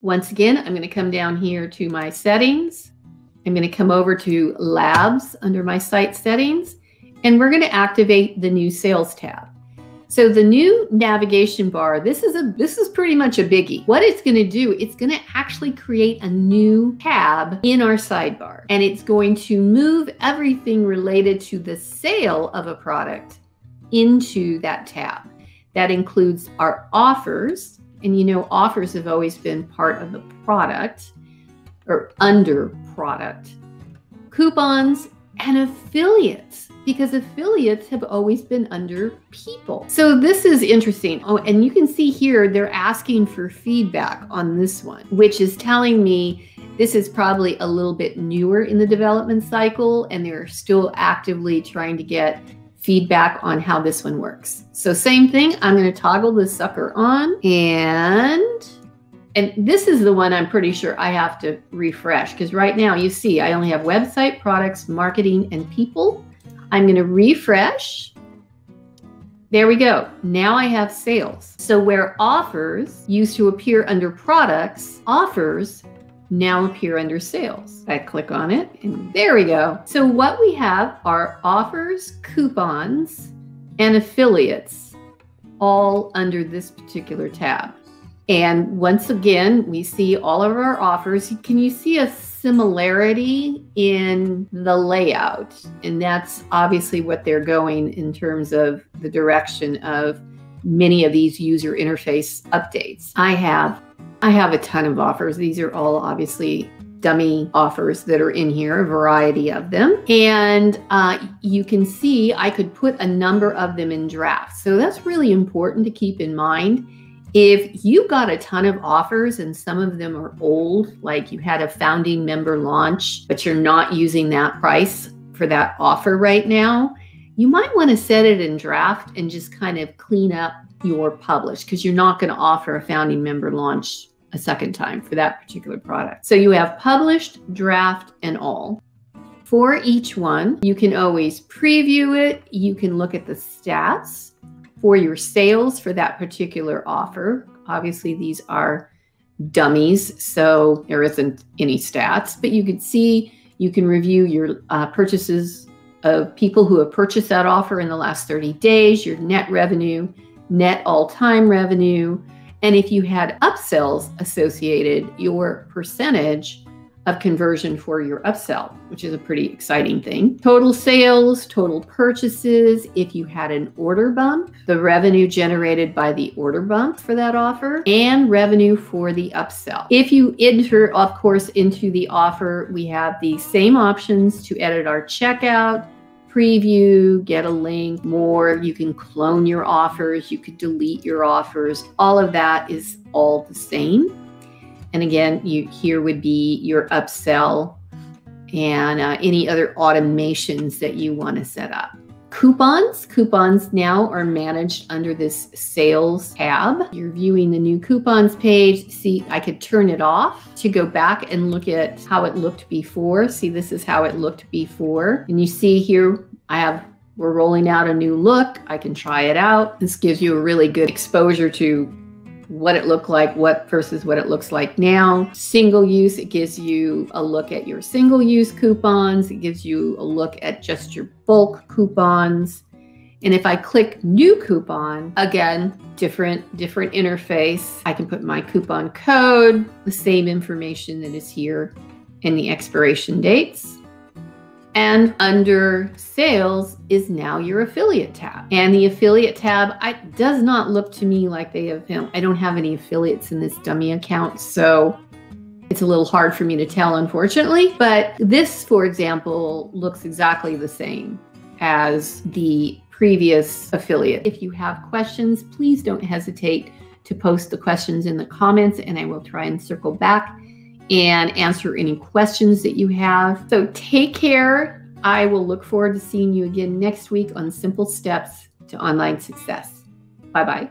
Once again, I'm going to come down here to my settings. I'm going to come over to Labs under my site settings, and we're going to activate the new sales tab. So the new navigation bar, this is pretty much a biggie. What it's going to do, it's going to actually create a new tab in our sidebar, and it's going to move everything related to the sale of a product into that tab. That includes our offers, and you know offers have always been part of the product or under product, coupons, and affiliates, because affiliates have always been under people. So this is interesting. Oh, and you can see here, they're asking for feedback on this one, which is telling me this is probably a little bit newer in the development cycle, and they're still actively trying to get feedback on how this one works. So same thing, I'm going to toggle this sucker on, and this is the one I'm pretty sure I have to refresh, because right now you see I only have website, products, marketing, and people. I'm going to refresh. There we go. Now I have sales. So where offers used to appear under products, offers now appear under sales. I click on it and there we go. So what we have are offers, coupons, and affiliates all under this particular tab. And once again, we see all of our offers. Can you see a similarity in the layout? And that's obviously what they're going in terms of the direction of many of these user interface updates. I have a ton of offers. These are all obviously dummy offers that are in here, a variety of them. And you can see I could put a number of them in drafts. So that's really important to keep in mind. If you got a ton of offers and some of them are old, like you had a founding member launch, but you're not using that price for that offer right now, you might want to set it in draft and just kind of clean up your publish, because you're not going to offer a founding member launch a second time for that particular product. So you have published, draft, and all. For each one, you can always preview it. You can look at the stats for your sales for that particular offer. Obviously, these are dummies, so there isn't any stats, but you can see, you can review your purchases of people who have purchased that offer in the last 30 days, your net revenue, net all-time revenue, and if you had upsells associated, your percentage of conversion for your upsell, which is a pretty exciting thing. Total sales, total purchases, if you had an order bump, the revenue generated by the order bump for that offer, and revenue for the upsell. If you enter, of course, into the offer, we have the same options to edit our checkout, preview, get a link, more. You can clone your offers, you could delete your offers. All of that is all the same. And again, here would be your upsell and any other automations that you want to set up. Coupons now are managed under this sales tab. You're viewing the new coupons page. See, I could turn it off to go back and look at how it looked before. See, this is how it looked before. And you see here, we're rolling out a new look. I can try it out. This gives you a really good exposure to what it looked like, versus what it looks like now. Single use, it gives you a look at your single use coupons. It gives you a look at just your bulk coupons. And if I click new coupon, again, different interface. I can put my coupon code, the same information that is here in the expiration dates. And under sales is now your affiliate tab. And the affiliate tab, does not look to me like they have, I don't have any affiliates in this dummy account, so it's a little hard for me to tell, unfortunately. But this, for example, looks exactly the same as the previous affiliate. If you have questions, please don't hesitate to post the questions in the comments, and I will try and circle back and answer any questions that you have. So take care. I will look forward to seeing you again next week on Simple Steps to Online Success. Bye-bye.